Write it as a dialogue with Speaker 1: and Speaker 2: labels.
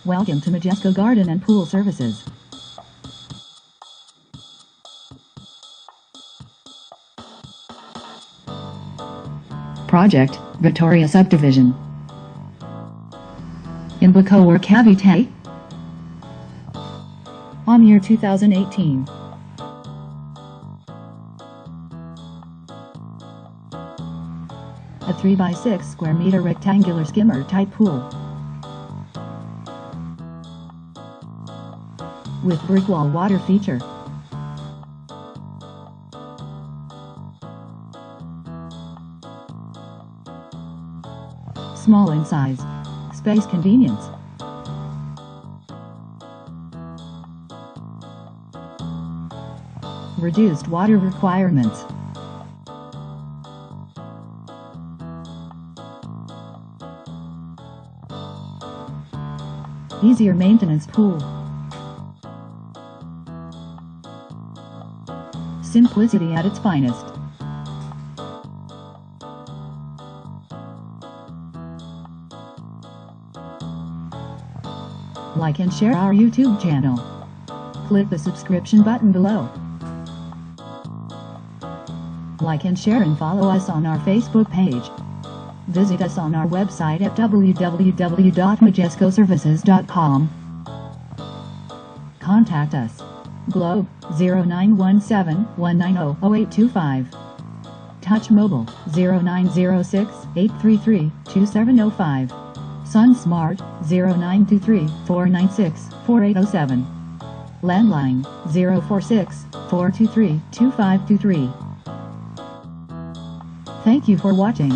Speaker 1: Welcome to Magesco Garden and Pool Services. Project, VITTORIA Subdivision. In Bacoor Cavite. On year 2018. A 3x6 square meter rectangular skimmer type pool. With brick wall water feature. Small in size. Space convenience. Reduced water requirements. Easier maintenance pool. Simplicity at its finest. Like and share our YouTube channel. Click the subscription button below. Like and share and follow us on our Facebook page. Visit us on our website at www.magescoservices.com. Contact us. Globe 0917-190-0825. Touch Mobile 0906-833-2705. Sun Smart 0923-496-4807. Landline 046-423-2523. Thank you for watching.